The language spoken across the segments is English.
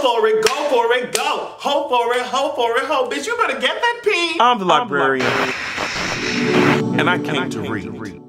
Go for it, go for it, go. Ho for it, ho for it, ho. Bitch, you better get that pee. I'm the librarian, and I came to read.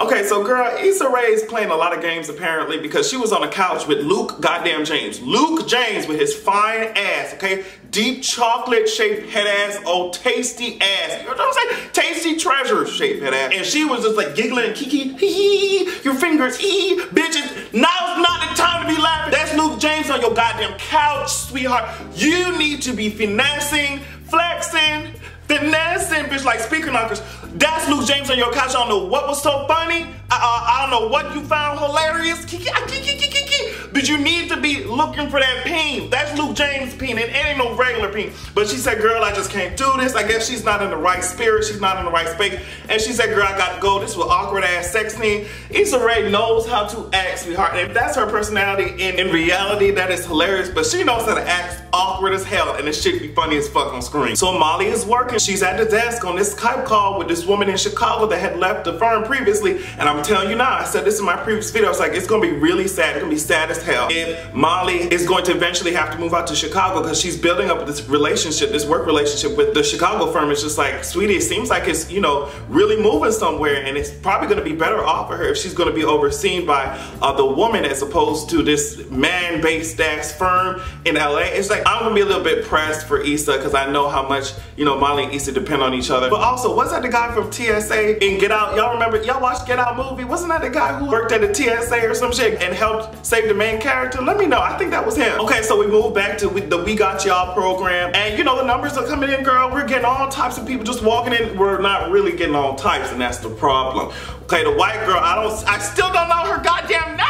Okay, so girl, Issa Rae is playing a lot of games apparently because she was on the couch with Luke goddamn James. Luke James with his fine ass, okay? Deep chocolate shaped head ass, old tasty ass. You know what I'm saying? Tasty treasure shaped head ass. And she was just like giggling and kiki, hee, your fingers, hee, bitches. Now's not the time to be laughing. That's Luke James on your goddamn couch, sweetheart. You need to be finessing, flexing, finessing, bitch, like speaker knockers. That's Luke James on your couch. I don't know what was so funny. I don't know what you found hilarious. But you need to be looking for that peen. That's Luke James peen, and it ain't no regular peen. But she said, girl, I just can't do this. I guess she's not in the right spirit. She's not in the right space. And she said, girl, I got to go. This was awkward ass sex scene. Issa Rae knows how to act, sweetheart. And if that's her personality, in reality, that is hilarious. But she knows how to act awkward as hell, and it should be funny as fuck on screen. So Molly is working. She's at the desk on this Skype call with this woman in Chicago that had left the firm previously. And I'm telling you now, I said this in my previous video, I was like, it's gonna be really sad. It's gonna be sad as hell if Molly is going to eventually have to move out to Chicago because she's building up this relationship, this work relationship with the Chicago firm. It's just like, sweetie, it seems like it's, you know, really moving somewhere, and it's probably gonna be better off for her if she's gonna be overseen by the woman as opposed to this man-based ass firm in LA. It's like, I'm gonna be a little bit pressed for Issa because I know how much, you know, Molly and Issa depend on each other. But also, was that the guy from TSA in Get Out? Y'all remember, y'all watched Get Out movie? Wasn't that the guy who worked at the TSA or some shit and helped save the main character? Let me know, I think that was him. Okay, so we moved back to the We Got Y'all program, and you know, the numbers are coming in, girl. We're getting all types of people just walking in. We're not really getting all types, and that's the problem. Okay, the white girl, I still don't know her goddamn name!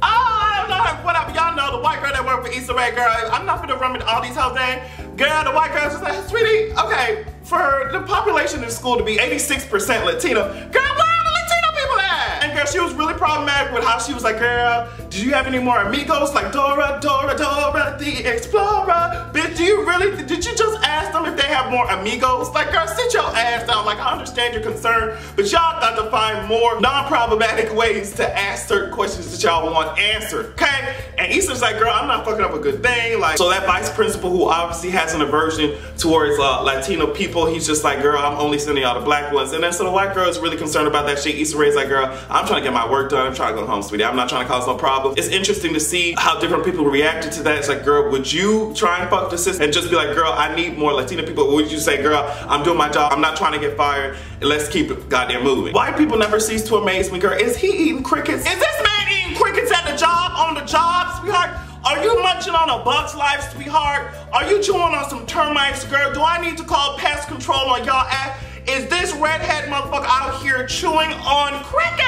Oh, I don't know her, whatever, y'all know the white girl that worked for Issa Rae, girl. I'm not gonna run with all these hoes names. Girl, the white girl's just like, sweetie, okay, for the population in school to be 86% Latino, girl, where are the Latino people at? And girl, she was really problematic with how she was like, girl, did you have any more amigos like Dora, Dora, Dora the Explorer? Bitch, did you just ask them if they have more amigos? Like, girl, sit your ass down. Like, I understand your concern, but y'all got to find more non-problematic ways to ask certain questions that y'all want answered, okay? And Issa's like, girl, I'm not fucking up a good thing. Like, so that vice principal who obviously has an aversion towards Latino people, he's just like, girl, I'm only sending y'all the black ones. And then so the white girl is really concerned about that shit. Issa Rae's like, girl, I'm trying to get my work done. I'm trying to go home, sweetie. I'm not trying to cause no problems. It's interesting to see how different people reacted to that. It's like, girl, would you try and fuck the system and just be like, girl, I need more Latino people? Or would you say, girl, I'm doing my job. I'm not trying to get fired. And let's keep it goddamn moving. White people never cease to amaze me, girl. Is he eating crickets? Is this man eating crickets at the job, on the job, sweetheart? Are you munching on a Bugs Life, sweetheart? Are you chewing on some termites, girl? Do I need to call pest control on y'all ass? Is this redhead motherfucker out here chewing on crickets?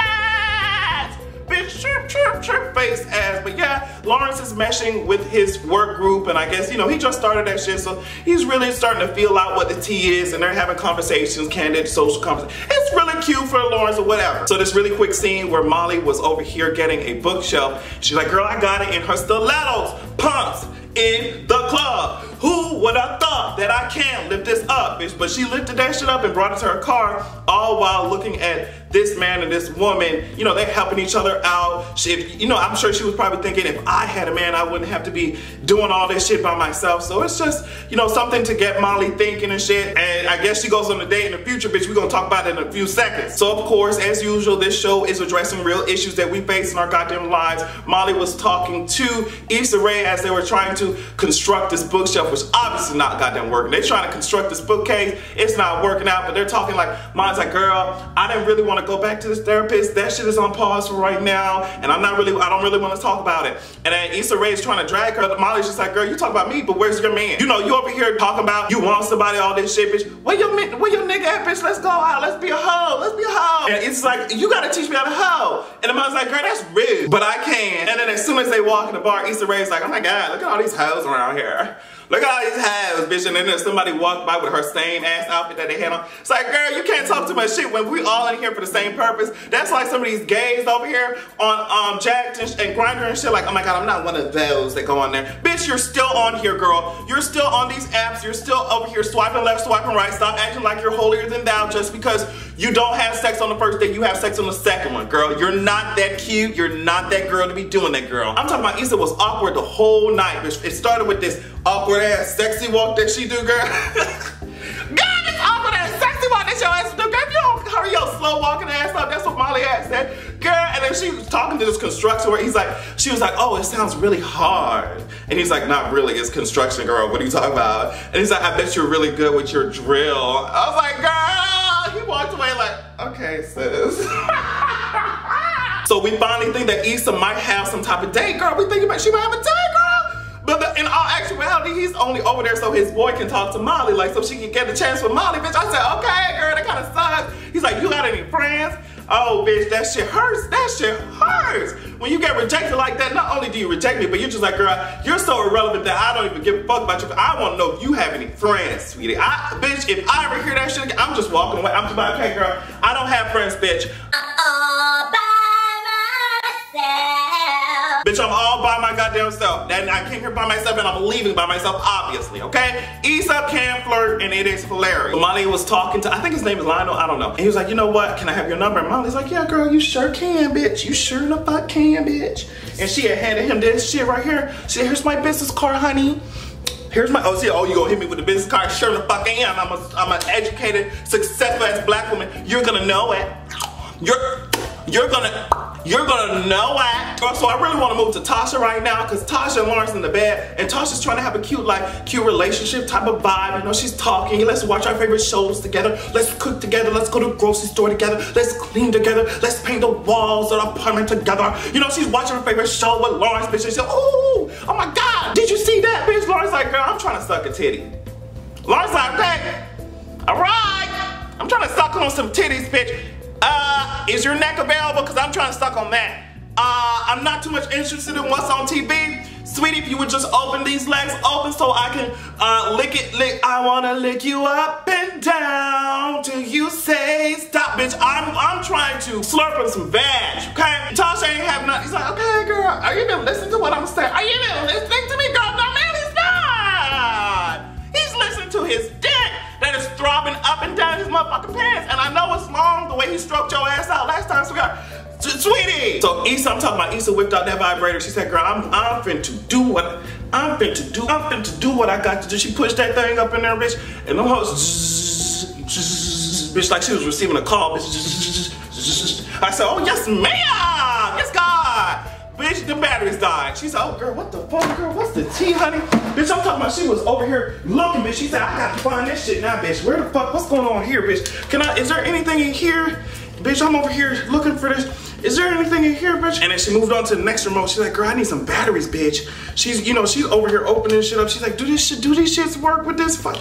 Bitch, chirp, chirp, chirp, face ass. But yeah, Lawrence is meshing with his work group, and I guess, you know, he just started that shit, so he's really starting to feel out what the tea is, and they're having conversations, candid social conversations. It's really cute for Lawrence or whatever. So this really quick scene where Molly was over here getting a bookshelf. She's like, girl, I got it in her stilettos, pumps, in the club. Who would have thought that I can't lift this up, bitch? But she lifted that shit up and brought it to her car, all while looking at this man and this woman. You know, they're helping each other out. You know, I'm sure she was probably thinking, if I had a man, I wouldn't have to be doing all this shit by myself. So it's just, you know, something to get Molly thinking and shit. And I guess she goes on a date in the future, bitch. We're gonna talk about it in a few seconds. So of course, as usual, this show is addressing real issues that we face in our goddamn lives. Molly was talking to Issa Rae as they were trying to construct this bookshelf, which obviously not goddamn working. They're trying to construct this bookcase. It's not working out, but they're talking like, Molly's like, girl, I didn't really want to go back to this therapist. That shit is on pause for right now, and I don't really want to talk about it. And then Issa Rae is trying to drag her. Molly's just like, girl, you talk about me, but where's your man? You know, you over here talking about you want somebody, all this shit, bitch. Where your nigga at, bitch? Let's go out. Let's be a hoe. Let's be a hoe. And it's like, you gotta teach me how to hoe. And the mom's like, girl, that's rude, but I can. And then as soon as they walk in the bar, Issa Rae's like, oh my God, look at all these hoes around here. Look at all these hoes, bitch. And then there's somebody walked by with her same ass outfit that they had on. It's like, girl, you can't talk too much shit when we all in here for the same purpose. That's like some of these gays over here on Jacked and Grindr and shit. Like, oh my God, I'm not one of those that go on there. Bitch, you're still on here, girl. You're still on these apps. You're still over here swiping left, swiping right. Stop acting like you're holier than thou just because You don't have sex on the first date, you have sex on the second one, girl. You're not that cute. You're not that girl to be doing that, girl. I'm talking about Issa was awkward the whole night, bitch. It started with this awkward ass sexy walk that she do, girl. God, this awkward ass sexy walk that your ass do, girl. If you don't hurry your slow walking ass up, that's what Molly had said. Girl, and then she was talking to this construction where she was like, oh, it sounds really hard. And he's like, not really, it's construction, girl. What are you talking about? And he's like, I bet you're really good with your drill. I was like, girl, he walked away like, okay, sis. So we finally think that Issa might have some type of date, girl. We think about she might have a date, girl. But in all actuality, he's only over there so his boy can talk to Molly, like so she can get the chance with Molly, bitch. I said, okay, girl, that kind of sucks. He's like, you got any friends? Oh, bitch, that shit hurts. That shit hurts. When you get rejected like that, not only do you reject me, but you're just like, girl, you're so irrelevant that I don't even give a fuck about you. I want to know if you have any friends, sweetie. Bitch, if I ever hear that shit again, I'm just walking away. I'm just like, okay, girl, I don't have friends, bitch. All by myself. Bitch, I'm all by my goddamn self. And I came here by myself and I'm leaving by myself, obviously, okay? Issa can flirt and it is hilarious. Molly was talking to, I think his name is Lionel, I don't know. And he was like, you know what, can I have your number? And Molly's like, yeah, girl, you sure can, bitch. You sure the fuck can, bitch. And she had handed him this shit right here. She said, here's my business card, honey. Here's my, oh, you gonna hit me with the business card? Sure the fuck I am. I'm an educated, successful ass black woman. You're gonna know it. You're gonna know it. So I really want to move to Tasha right now because Tasha and Lawrence in the bed and Tasha's trying to have a cute relationship type of vibe. You know, she's talking. Let's watch our favorite shows together. Let's cook together. Let's go to the grocery store together. Let's clean together. Let's paint the walls of the apartment together. You know, she's watching her favorite show with Lawrence, bitch. And she's like, oh my God, did you see that, bitch? Lawrence like, girl, I'm trying to suck a titty. Lawrence like, okay, all right. I'm trying to suck on some titties, bitch. Is your neck available? Because I'm trying to suck on that. I'm not too much interested in what's on TV. Sweetie, if you would just open these legs open so I can lick. I wanna lick you up and down till you say stop, bitch. I'm trying to slurp on some veg, okay? Tasha ain't having nothing. He's like, okay, girl, are you even listening to what I'm saying? Are you even listening to me, girl? No, man, he's not. He's listening to his dick that is throbbing up and down his motherfucking pants. And I know it's long the way he stroked your ass out last time, sweetie. So Issa, I'm talking about Issa whipped out that vibrator. She said, girl, I'm finna do what I got to do. She pushed that thing up in there, bitch, and them hoes, bitch, like she was receiving a call, bitch. I said, oh, yes, ma'am, yes, God. Bitch, the batteries died. She said, oh, girl, what the fuck, girl? What's the tea, honey? Bitch, I'm talking about she was over here looking, bitch. She said, I got to find this shit now, bitch. Where the fuck? What's going on here, bitch? Is there anything in here? Bitch, I'm over here looking for this. Is there anything in here, bitch? And then she moved on to the next remote. She's like, girl, I need some batteries, bitch. She's over here opening shit up. She's like, do these shits work with this? Fuck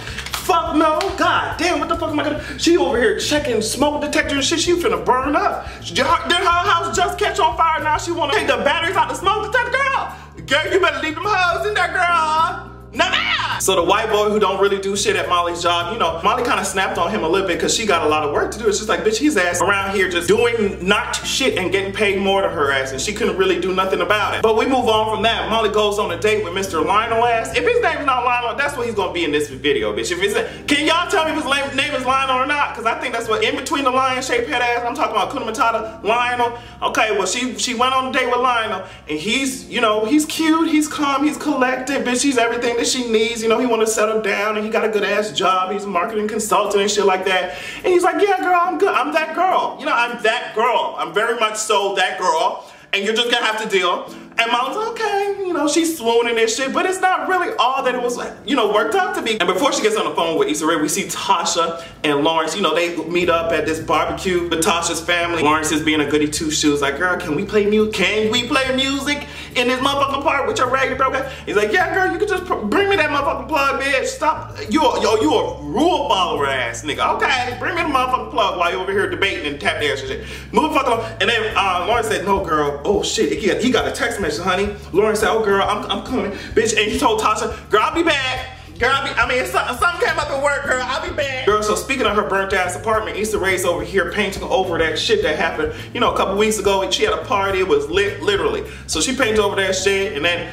no. God damn, what the fuck am I gonna? She over here checking smoke detector and shit. She finna burn up. Did her house just catch on fire? Now she wanna take the batteries out the smoke detector, girl. Girl, you better leave them hoes in there, girl. Nah. So the white boy who don't really do shit at Molly's job, you know, Molly kind of snapped on him a little bit because she got a lot of work to do. It's just like, bitch, he's ass around here just doing not shit and getting paid more to her ass, and she couldn't really do nothing about it. But we move on from that. Molly goes on a date with Mr. Lionel ass. If his name is not Lionel, that's what he's gonna be in this video, bitch. Can y'all tell me if his name is Lionel or not? Because I think that's what in between the lion-shaped head ass. I'm talking about Kuna Matata, Lionel. Okay, well she went on a date with Lionel, and he's, you know, he's cute, he's calm, he's collected, bitch. He's everything that she needs. You know, he want to settle down and he got a good ass job. He's a marketing consultant and shit like that. And he's like, yeah, girl, I'm good. I'm that girl. You know, I'm that girl. I'm very much so that girl. And you're just gonna have to deal. And Mom's like, okay, you know, she's swooning and shit, but it's not really all that it was, you know, worked out to be. And before she gets on the phone with Issa Rae, we see Tasha and Lawrence, you know, they meet up at this barbecue with Tasha's family. Lawrence is being a goody two-shoes, like, girl, can we play music? Can we play music in this motherfucking park with your raggedy broke ass? He's like, yeah, girl, you can just bring me that motherfucking plug, bitch. Stop, you a rule follower ass nigga. Okay, bring me the motherfucking plug while you're over here debating and tap dance and shit. Move the fuck along. And then Lawrence said, no, girl, oh shit, he got a text message, honey. Lawrence said, oh girl, I'm coming, bitch. And he told Tasha, girl, I'll be back. Girl, something came up at work, girl, I'll be back. Girl, so speaking of her burnt ass apartment, Issa Rae's over here painting over that shit that happened, you know, a couple weeks ago. She had a party, it was lit, literally. So she painted over that shit, and then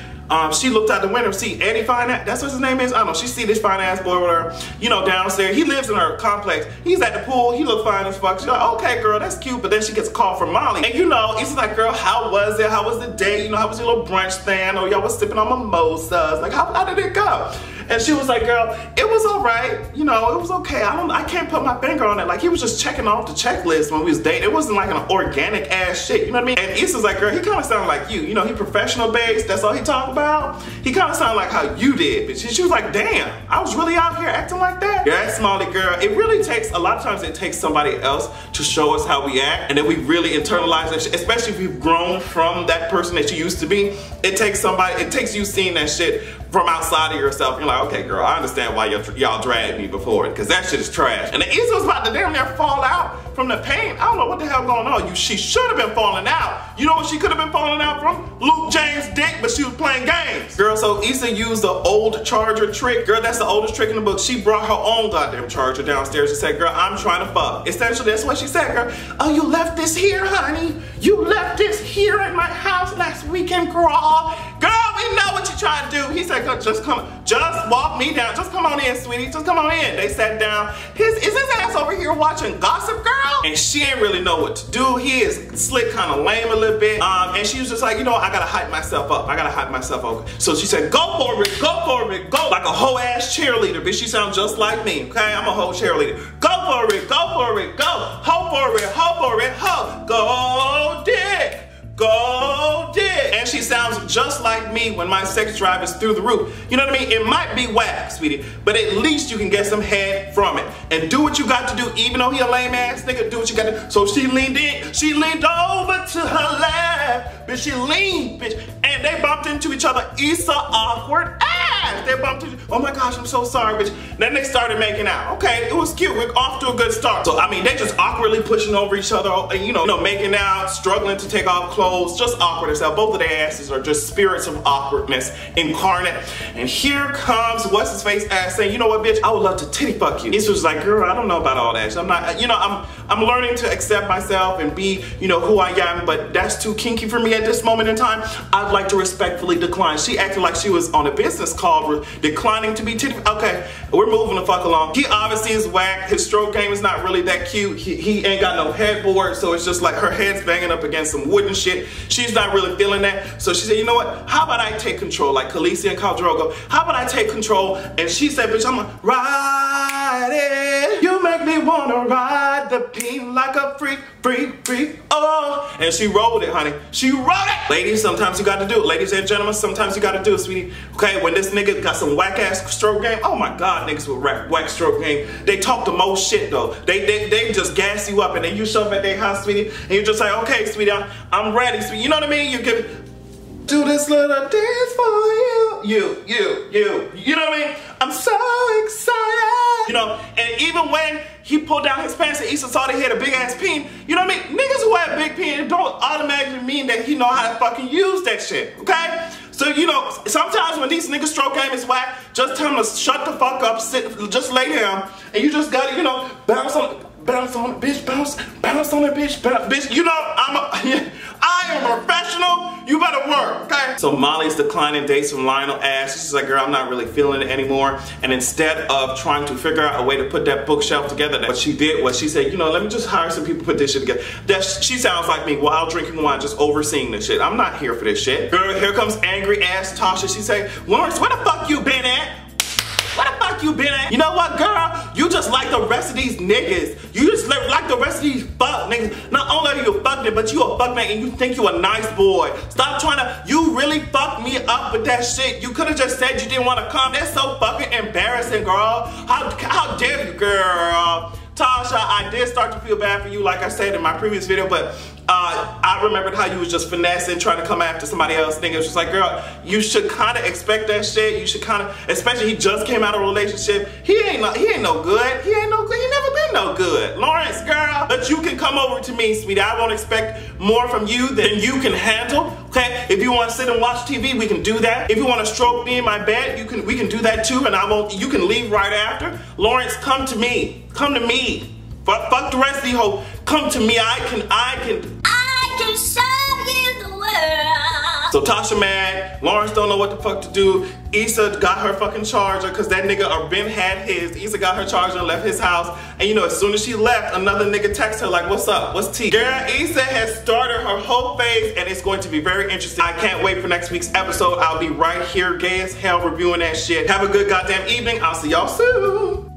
she looked out the window, see Eddie fine ass, that's what his name is? I don't know, she see this fine ass boy with her, you know, downstairs. He lives in her complex. He's at the pool, he look fine as fuck. She's like, okay girl, that's cute. But then she gets a call from Molly. And you know, it's like, girl, how was it? How was the day? You know, how was your little brunch thing? Or y'all was sipping on mimosas. Like, how did it go? And she was like, girl, it was all right. You know, it was okay. I can't put my finger on it. Like, he was just checking off the checklist when we was dating. It wasn't like an organic ass shit. You know what I mean? And Issa's like, girl, he kind of sounded like you. You know, he professional based. That's all he talked about. He kind of sounded like how you did. But she was like, damn, I was really out here acting like that. Yeah, that's Molly, girl. It really takes, a lot of times it takes somebody else to show us how we act. And then we really internalize that shit. Especially if you've grown from that person that you used to be. It takes you seeing that shit from outside of yourself. You're like, okay girl, I understand why y'all dragged me before, because that shit is trash. And the Issa was about to damn near fall out from the pain. I don't know what the hell going on. She should have been falling out. You know what she could have been falling out from? Luke James' dick, but she was playing games. Girl, so Issa used the old charger trick. Girl, that's the oldest trick in the book. She brought her own goddamn charger downstairs and said, girl, I'm trying to fuck. Essentially, that's what she said, girl. Oh, you left this here, honey. You left this here at my house last weekend, girl. Girl, we know what you're trying to do. He said, girl, just walk me down. Just come on in, sweetie. Just come on in. They sat down. Is his ass over here watching Gossip Girl? And she ain't really know what to do. He is slick, kind of lame a little bit. And she was just like, you know, I gotta hype myself up. I gotta hype myself up. So she said, go for it, go for it, go. Like a whole ass cheerleader, bitch. She sounds just like me, okay? I'm a whole cheerleader. Go for it, go for it, go. Ho for it, ho for it, ho. Go dick. Go dick. And she sounds just like me when my sex drive is through the roof. You know what I mean? It might be whack, sweetie, but at least you can get some head from it. And do what you got to do, even though he a lame ass nigga, do what you got to do. So she leaned in, she leaned over to her left, bitch, she leaned, bitch, and they bumped into each other. Issa awkward ass. They bumped into, oh my gosh, I'm so sorry, bitch. Then they started making out. Okay, it was cute. We're off to a good start. So, I mean, they just awkwardly pushing over each other, you know, making out, struggling to take off clothes, just awkward as hell. Both of their asses are just spirits of awkwardness incarnate. And here comes what's his face ass saying, you know what, bitch, I would love to titty fuck you. Issa was like, girl, I don't know about all that. I'm not, you know, I'm learning to accept myself and be, you know, who I am, but that's too kinky for me at this moment in time. I'd like to respectfully decline. She acted like she was on a business call declining to be titty. Okay, we're moving the fuck along. He obviously is whack. His stroke game is not really that cute. He ain't got no headboard, so it's just like her head's banging up against some wooden shit. She's not really feeling that. So she said, you know what? How about I take control, like Khaleesi and Khal Drogo? How about I take control? And she said, bitch, I'm gonna ride it. You make me wanna ride the beam like a freak, oh. And she rolled it, honey. She rolled it. Ladies, sometimes you gotta do it. Ladies and gentlemen, sometimes you gotta do it, sweetie. Okay, when this nigga got some whack ass stroke game, oh my God, niggas with whack stroke game, they talk the most shit though. They just gas you up, and then you show up at their house, sweetie, and you're just like, okay, sweetie, I'm ready, sweetie. You know what I mean? You can do this little dance for you. You know what I mean? I'm so excited. You know, and even when he pulled down his pants and Issa saw that he had a big ass peen, you know what I mean? Niggas who have big peen don't automatically mean that he know how to fucking use that shit, okay? So, you know, sometimes when these niggas stroke game is whack, just tell them to shut the fuck up, sit, just lay down, and you just gotta, you know, bounce on it, bitch, bounce on it, bitch. You know, I am a professional. You better work, okay? So Molly's declining dates from Lionel Ash. She's like, girl, I'm not really feeling it anymore. And instead of trying to figure out a way to put that bookshelf together, what she did was she said, you know, let me just hire some people to put this shit together. She sounds like me while drinking wine, just overseeing this shit. I'm not here for this shit. Girl, here comes angry ass Tasha. She say, Lawrence, where the fuck you been at? Where the fuck you been at? You know what, girl? You just like the rest of these niggas. You just like the rest of these fuck niggas. Not only are you a fuck nigga, but you a fuck nigga and you think you a nice boy. Stop trying to, you really fucked me up with that shit. You could have just said you didn't want to come. That's so fucking embarrassing, girl. How dare you, girl? Tasha, I did start to feel bad for you, like I said in my previous video, but I remembered how you was just finessing, trying to come after somebody else. It was just like, girl, you should kind of expect that shit. You should kind of, especially he just came out of a relationship. He ain't no good. He ain't no good. He never been no good. Lawrence, girl, but you can come over to me, sweetie. I won't expect more from you than you can handle. Okay, if you want to sit and watch TV, we can do that. If you want to stroke me in my bed, we can do that too, and you can leave right after. Lawrence, come to me. Come to me. Fuck the rest of these hoes. Come to me. I can show you the world. So Tasha mad, Lawrence don't know what the fuck to do. Issa got her fucking charger because that nigga Ben had his. Issa got her charger and left his house. And you know, as soon as she left, another nigga texted her like, what's up? What's tea? Girl, Issa has started her whole phase and it's going to be very interesting. I can't wait for next week's episode. I'll be right here, gay as hell, reviewing that shit. Have a good goddamn evening. I'll see y'all soon.